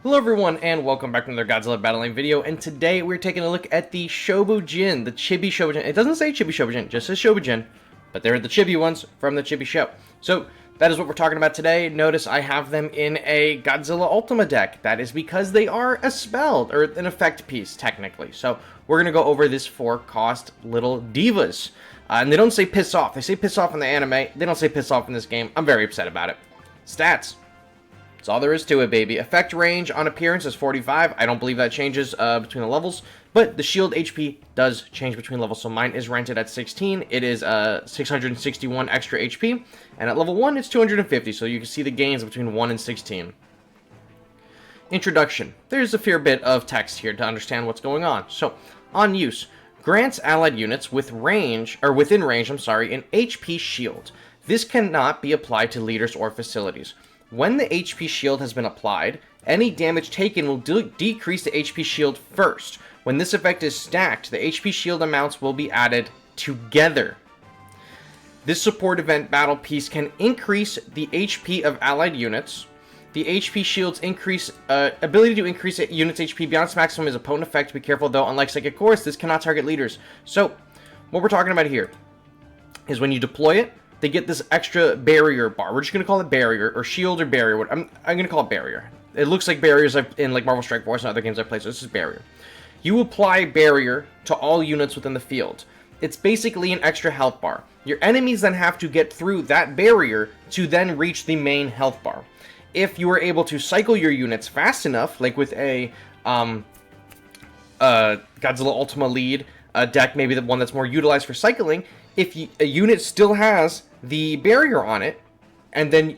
Hello everyone and welcome back to another Godzilla Battle Line video, and today we're taking a look at the Shobijin, the Chibi Shobijin. It doesn't say Chibi Shobijin, it just says Shobijin, but they're the Chibi ones from the Chibi show. So that is what we're talking about today. Notice I have them in a Godzilla Ultima deck. That is because they are a spell, or an effect piece technically. So we're going to go over this 4-cost little divas. And they don't say piss off, they say piss off in the anime, they don't say piss off in this game. I'm very upset about it. Stats. That's all there is to it, baby. Effect range on appearance is 45. I don't believe that changes between the levels, but the shield HP does change between levels. So mine is rented at 16. It is 661 extra HP, and at level 1, it's 250. So you can see the gains between 1 and 16. Introduction. There's a fair bit of text here to understand what's going on. So, on use. Grants allied units with range, or within range, an HP shield. This cannot be applied to leaders or facilities. When the HP shield has been applied, any damage taken will decrease the HP shield first. When this effect is stacked, the HP shield amounts will be added together. This support event battle piece can increase the HP of allied units. The HP shield's ability to increase a unit's HP beyond its maximum is a potent effect. Be careful though, unlike Psychic Chorus, this cannot target leaders. So, what we're talking about here is when you deploy it, they get this extra barrier bar. We're just going to call it barrier, or shield, or barrier. I'm going to call it barrier. It looks like barriers in like Marvel Strike Force and other games I've played, so this is barrier. You apply barrier to all units within the field. It's basically an extra health bar. Your enemies then have to get through that barrier to then reach the main health bar. If you are able to cycle your units fast enough, like with a Godzilla Ultima lead deck, maybe the one that's more utilized for cycling, if a unit still has the barrier on it, and then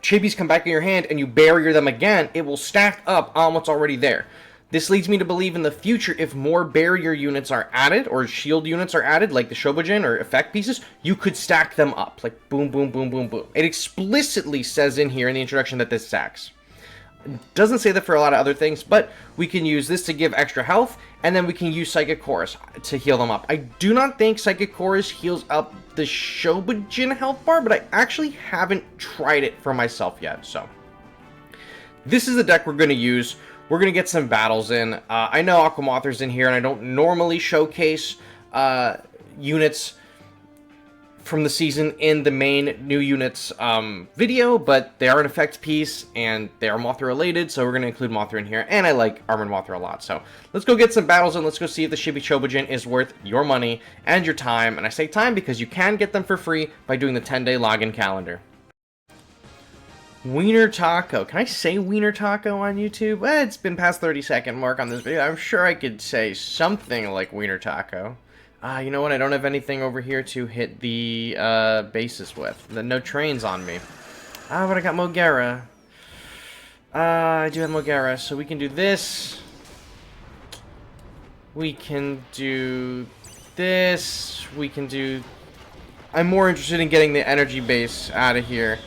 chibis come back in your hand and you barrier them again, it will stack up on what's already there. This leads me to believe in the future, if more barrier units are added, or shield units are added, like the Shobijin or effect pieces, you could stack them up. Like boom, boom, boom, boom, boom. It explicitly says in here in the introduction that this stacks. It doesn't say that for a lot of other things, but we can use this to give extra health, and then we can use Psychic Chorus to heal them up. I do not think Psychic Chorus heals up the Shobijin health bar, but I actually haven't tried it for myself yet, so. This is the deck we're going to use. We're going to get some battles in. I know Aquamothra's in here, and I don't normally showcase units from the season in the main new units video, but they are an effect piece, and they are Mothra related, so we're going to include Mothra in here, and I like Armored Mothra a lot. So let's go get some battles in. Let's go see if the Chibi Shobijin is worth your money and your time, and I say time because you can get them for free by doing the 10-day login calendar. Wiener Taco. Can I say Wiener Taco on YouTube? It's been past 30-second mark on this video. I'm sure I could say something like Wiener Taco. You know what? I don't have anything over here to hit the bases with. No trains on me. But I got Mogera. I do have Mogera, so we can do this. We can do this. We can do... I'm more interested in getting the energy base out of here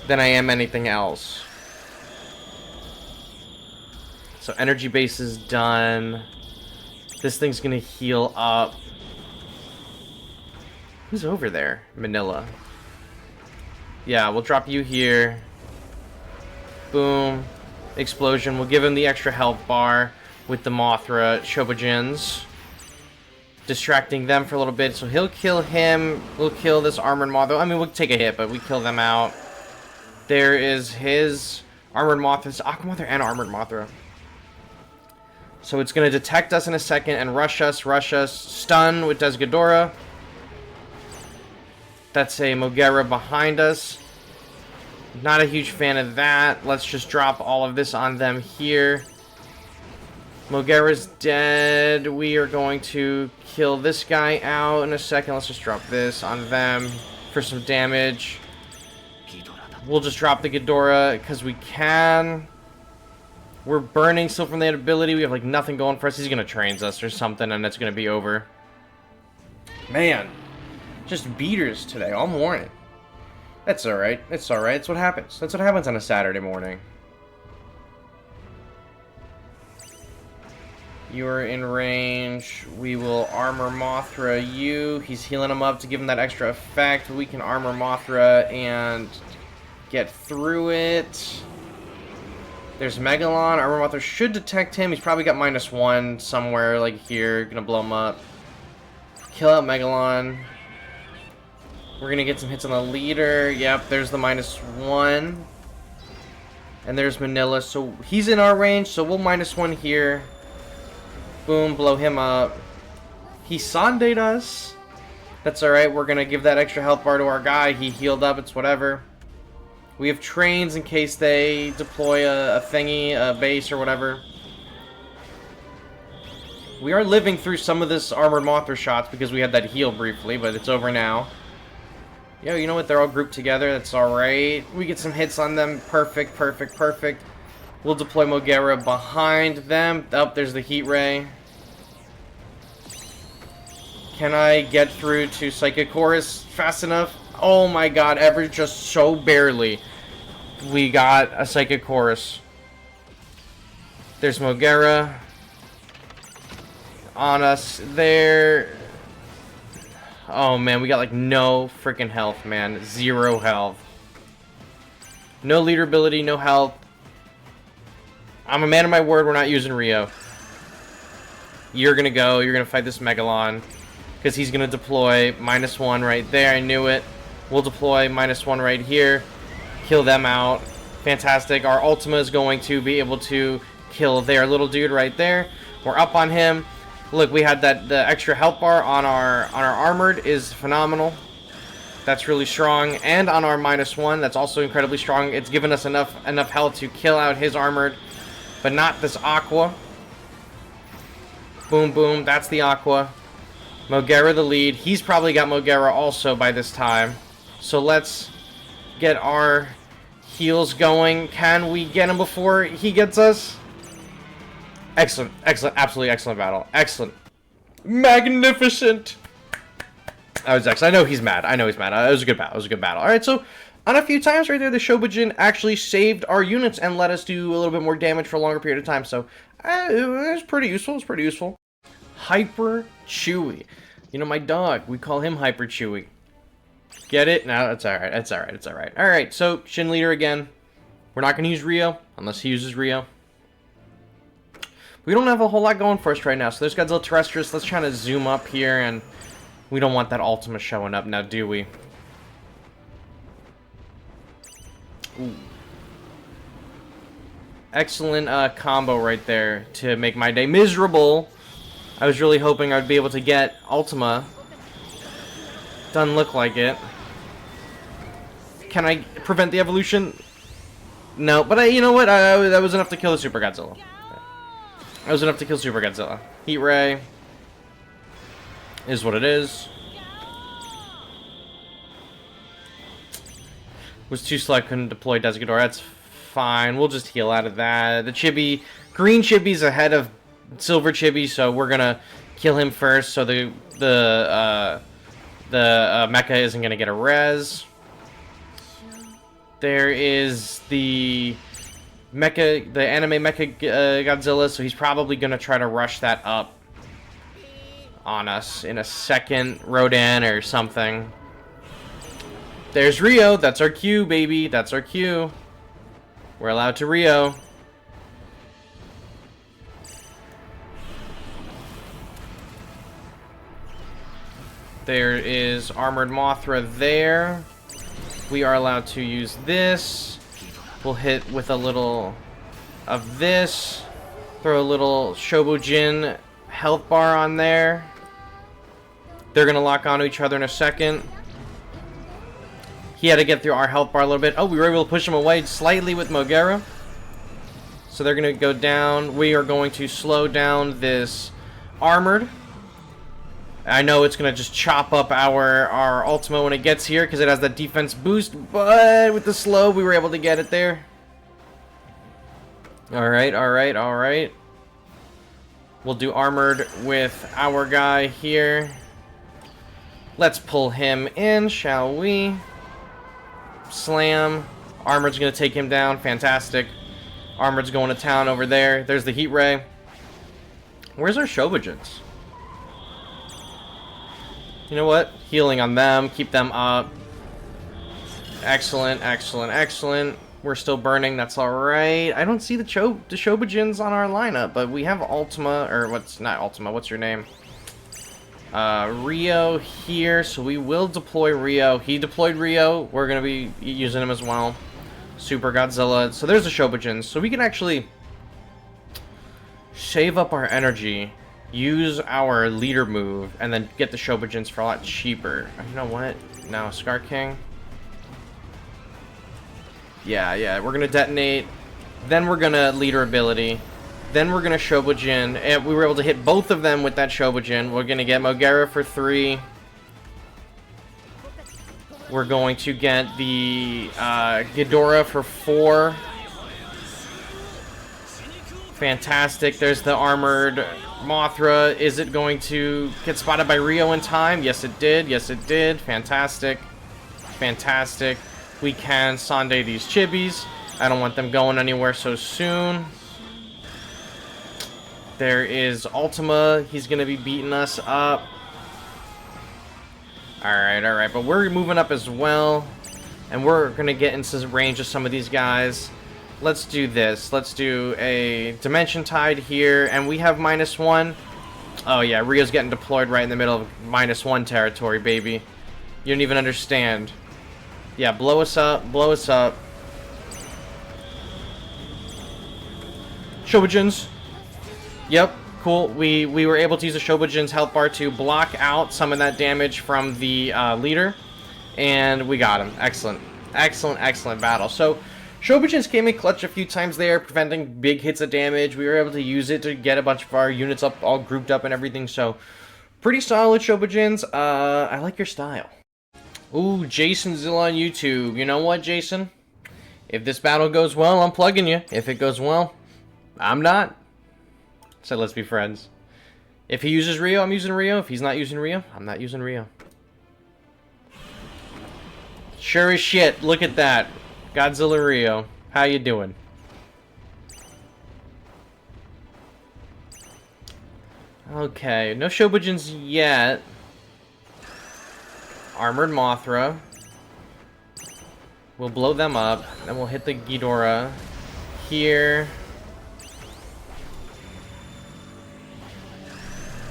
than I am anything else. So energy base is done. This thing's gonna heal up. Who's over there? Manila. Yeah, we'll drop you here. Boom. Explosion. We'll give him the extra health bar with the Mothra Shobijins. Distracting them for a little bit. So he'll kill him. We'll kill this Armored Mothra. I mean, we'll take a hit, but we kill them out. There is his Armored Mothra. It's Aquamothra and Armored Mothra. So it's going to detect us in a second and rush us. Stun with Desghidorah. That's a Mogera behind us. Not a huge fan of that. Let's just drop all of this on them here. Mogera's dead. We are going to kill this guy out in a second. Let's just drop this on them for some damage. We'll just drop the Ghidorah because we can. We're burning still from that ability. We have like nothing going for us. He's going to trains us or something and it's going to be over. Man. Just beaters today, all morning. That's alright. It's alright. It's what happens. That's what happens on a Saturday morning. You are in range. We will Armor Mothra you. He's healing him up to give him that extra effect. We can Armor Mothra and get through it. There's Megalon. Armor Mothra should detect him. He's probably got -1 somewhere, like here. Gonna blow him up. Kill out Megalon. We're gonna get some hits on the leader. Yep, there's the -1. And there's Manila. So he's in our range, so we'll -1 here. Boom, blow him up. He Sanded us. That's alright, we're gonna give that extra health bar to our guy. He healed up, it's whatever. We have trains in case they deploy a thingy, a base or whatever. We are living through some of this Armored Mothra shots because we had that heal briefly, but it's over now. Yo, you know what? They're all grouped together. That's alright. We get some hits on them. Perfect, perfect, perfect. We'll deploy Mogera behind them. Oh, there's the Heat Ray. Can I get through to Psychic Chorus fast enough? Oh my god, ever just so barely. We got a Psychic Chorus. There's Mogera. On us there. Oh man, we got like no freaking health, man. 0 health. No leader ability, no health. I'm a man of my word, we're not using Rio. You're gonna fight this Megalon. Because he's gonna deploy -1 right there, I knew it. We'll deploy -1 right here. Kill them out. Fantastic. Our Ultima is going to be able to kill their little dude right there. We're up on him. Look, we had the extra health bar on our armored is phenomenal. That's really strong. And on our -1, that's also incredibly strong. It's given us enough health to kill out his armored, but not this Aqua. Boom, boom. That's the Aqua. Mogera the lead. He's probably got Mogera also by this time. So let's get our heals going. Can we get him before he gets us? Excellent, excellent, absolutely excellent battle. Excellent. Magnificent! That was excellent. I know he's mad. It was a good battle. It was a good battle. Alright, so on a few times right there, the Shobijin actually saved our units and let us do a little bit more damage for a longer period of time. So it was pretty useful. It was pretty useful. Hyper Chewy. You know, my dog, we call him Hyper Chewy. Get it? No, that's alright. It's alright. It's alright. Alright, so Shin Leader again. We're not going to use Rio unless he uses Rio. We don't have a whole lot going for us right now. So there's Godzilla Terrestrius. Let's try to zoom up here, and we don't want that Ultima showing up now, do we? Ooh. Excellent combo right there to make my day miserable. I was really hoping I'd be able to get Ultima. Doesn't look like it. Can I prevent the evolution? No, but you know what? That was enough to kill the Super Godzilla. That was enough to kill Super Godzilla. Heat Ray is what it is. Was too slow, I couldn't deploy Desigador. That's fine. We'll just heal out of that. The Chibi, green Chibi's ahead of Silver Chibi, so we're gonna kill him first. So the mecha isn't gonna get a res. There is the mecha, the anime mecha Godzilla, so he's probably gonna try to rush that up on us in a second. Rodan or something. There's Rio. That's our cue, baby. That's our cue. We're allowed to Rio. There is Armored Mothra there. We are allowed to use this. We'll hit with a little of this. Throw a little Shobijin health bar on there. They're going to lock onto each other in a second. He had to get through our health bar a little bit. Oh, we were able to push him away slightly with Mogera. So they're going to go down. We are going to slow down this armored. I know it's going to just chop up our Ultima when it gets here because it has that defense boost, but with the slow, we were able to get it there. Alright, alright, alright. We'll do armored with our guy here. Let's pull him in, shall we? Slam. Armored's going to take him down. Fantastic. Armored's going to town over there. There's the Heat Ray. Where's our Shobijins? You know what? Healing on them. Keep them up. Excellent, excellent, excellent. We're still burning, that's alright. I don't see the Shobijins on our lineup, but we have Ultima, or not Ultima, what's your name? Rio here, so we will deploy Rio. He deployed Rio, we're gonna be using him as well. Super Godzilla, so there's the Shobijins. So we can actually save up our energy, use our leader move, and then get the Shobijins for a lot cheaper. You know what? No, Scar King. Yeah, we're gonna detonate, then we're gonna leader ability, then we're gonna Shobijin, and we were able to hit both of them with that Shobijin. We're gonna get Mogera for 3. We're going to get the Ghidorah for 4. Fantastic. There's the armored Mothra. Is it going to get spotted by Rio in time? Yes, it did. Yes, it did. Fantastic. Fantastic. We can Sunday these chibis. I don't want them going anywhere so soon. There is Ultima. He's going to be beating us up. Alright. But we're moving up as well. And we're going to get into range of some of these guys. Let's do this. Let's do a Dimension Tide here. And we have -1. Oh, yeah. Rio's getting deployed right in the middle of -1 territory, baby. You don't even understand. Yeah, blow us up. Blow us up. Shobijins. Yep, cool. We were able to use the Shobijin's health bar to block out some of that damage from the leader. And we got him. Excellent. Excellent battle. So, Shobijins came in clutch a few times there, preventing big hits of damage. We were able to use it to get a bunch of our units up, all grouped up and everything. So, pretty solid Shobijins. I like your style. Ooh, Jason Zilla on YouTube. You know what, Jason? If this battle goes well, I'm plugging you. If it goes well, I'm not. So let's be friends. If he uses Rio, I'm using Rio. If he's not using Rio, I'm not using Rio. Sure as shit. Look at that. Godzilla Rio. How you doing? Okay, no Shobijins yet. Armored Mothra. We'll blow them up. Then we'll hit the Ghidorah here.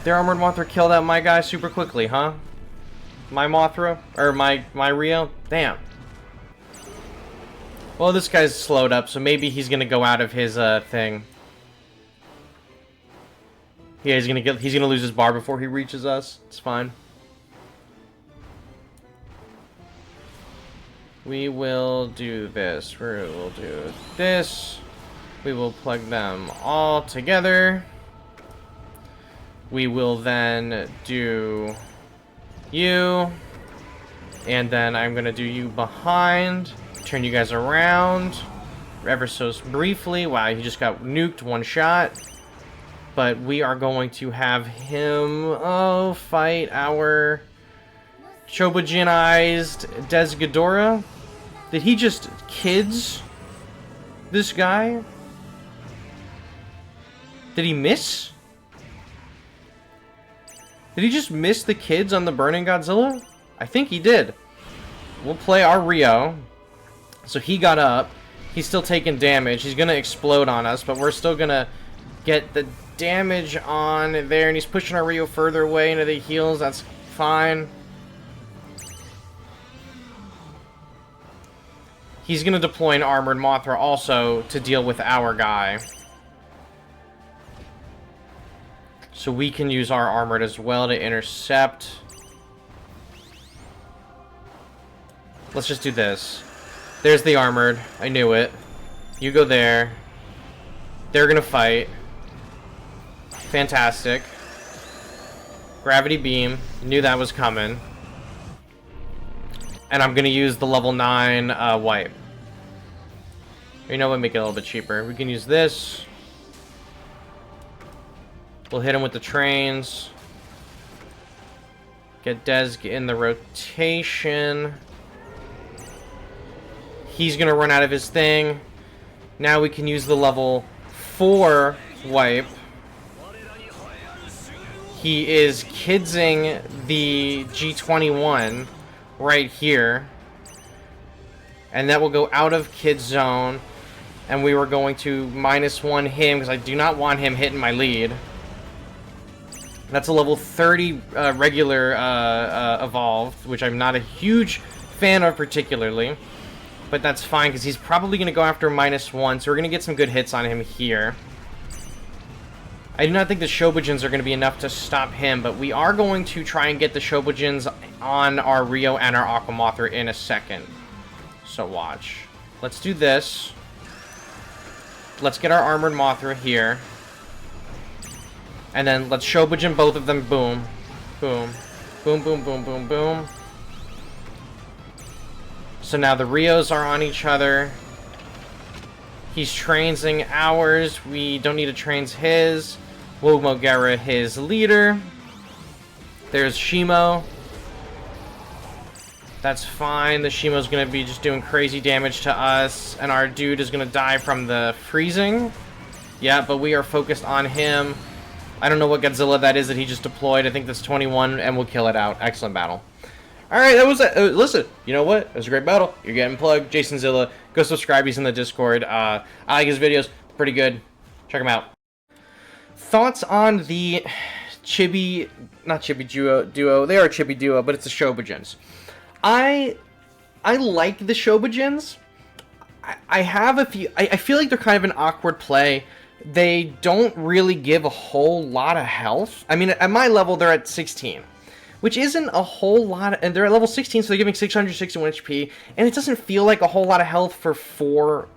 Their Armored Mothra killed out my guy super quickly, huh? My Mothra? Or my Rio? Damn. Well, this guy's slowed up, so maybe he's gonna go out of his thing. Yeah, he's gonna lose his bar before he reaches us. It's fine. We will do this. We will do this. We will plug them all together. We will then do you. And then I'm going to do you behind. Turn you guys around. Ever so briefly. Wow, he just got nuked one shot. But we are going to have him, fight our Shobijinized Des Ghidorah. Did he just kids this guy? Did he miss? Did he just miss the kids on the Burning Godzilla? I think he did. We'll play our Rio. So he got up. He's still taking damage. He's gonna explode on us, but we're still gonna get the damage on there. And he's pushing our Rio further away into the heals. That's fine. He's gonna deploy an Armored Mothra also to deal with our guy. So we can use our Armored as well to intercept. Let's just do this. There's the Armored. I knew it. You go there. They're gonna fight. Fantastic. Gravity Beam. Knew that was coming. And I'm gonna use the level 9 wipe. You know what? Make it a little bit cheaper. We can use this. We'll hit him with the trains. Get Des in the rotation. He's gonna run out of his thing. Now we can use the level 4 wipe. He is kidsing the G21 right here. And that will go out of kid zone. And we were going to -1 him, because I do not want him hitting my lead. That's a level 30 regular evolved, which I'm not a huge fan of particularly. But that's fine, because he's probably going to go after -1, so we're going to get some good hits on him here. I do not think the Shobijins are going to be enough to stop him, but we are going to try and get the Shobijins on our Rio and our Aquamothra in a second. So watch. Let's do this. Let's get our Armored Mothra here. And then let's Shobijin both of them. Boom. Boom. Boom, boom, boom, boom, boom. So now the Rios are on each other. He's transing ours. We don't need to trans his. Wogmogera his leader. There's Shimo. That's fine. The Shimo's going to be just doing crazy damage to us. And our dude is going to die from the freezing. Yeah, but we are focused on him. I don't know what Godzilla that is that he just deployed. I think that's 21, and we'll kill it out. Excellent battle. Alright, that was it. Listen, you know what? It was a great battle. You're getting plugged. Jason Zilla. Go subscribe. He's in the Discord. I like his videos. Pretty good. Check him out. Thoughts on the Chibi... Not Chibi duo. They are a Chibi duo, but it's the Shobijins. I like the Shobijins. I have a few... I feel like they're kind of an awkward play. They don't really give a whole lot of health. I mean, at my level, they're at 16. Which isn't a whole lot, and they're at level 16, so they're giving 661 HP, and it doesn't feel like a whole lot of health for 4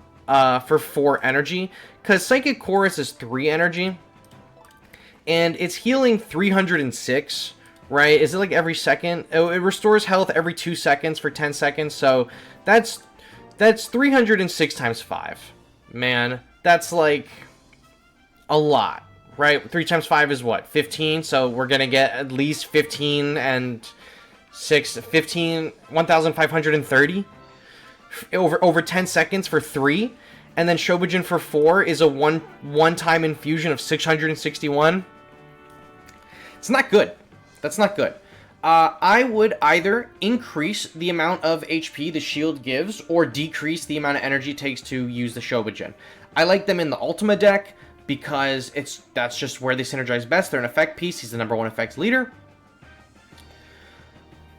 energy, because Psychic Chorus is 3 energy, and it's healing 306, right? Is it like every second? Oh, it restores health every 2 seconds for 10 seconds, so that's 306 times 5. Man, that's like a lot. Right, 3 times 5 is what? 15, so we're gonna get at least 15 and 1,530 over 10 seconds for 3, and then Shobijin for 4 is a one-time infusion of 661. It's not good. That's not good. I would either increase the amount of HP the shield gives, or decrease the amount of energy it takes to use the Shobijin. I like them in the Ultima deck, because that's just where they synergize best. They're an effect piece. He's the #1 effects leader.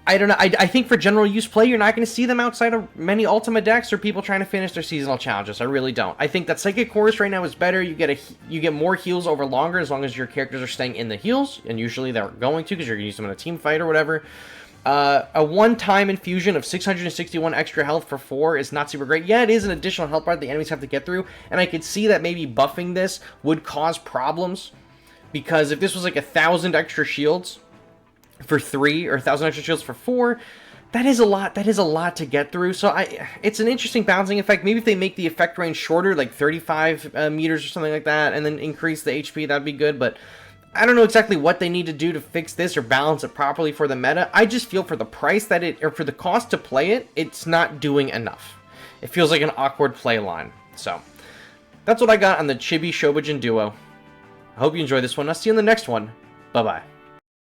I don't know. I think for general use play, you're not going to see them outside of many Ultima decks or people trying to finish their seasonal challenges. I really don't. I think that Psychic Chorus right now is better. You get more heals over longer as long as your characters are staying in the heals, and usually they're going to because you're going to use them in a team fight or whatever. A one-time infusion of 661 extra health for 4 is not super great. Yeah, it is an additional health bar that the enemies have to get through, and I could see that maybe buffing this would cause problems, because if this was like 1,000 extra shields for 3 or 1,000 extra shields for 4, that is a lot. That is a lot to get through. So it's an interesting balancing effect. Maybe if they make the effect range shorter, like 35 meters or something like that, and then increase the HP, that'd be good, but I don't know exactly what they need to do to fix this or balance it properly for the meta. I just feel for the price that or for the cost to play it, it's not doing enough. It feels like an awkward play line. So, that's what I got on the Chibi Shobijin duo. I hope you enjoyed this one. I'll see you in the next one. Bye-bye.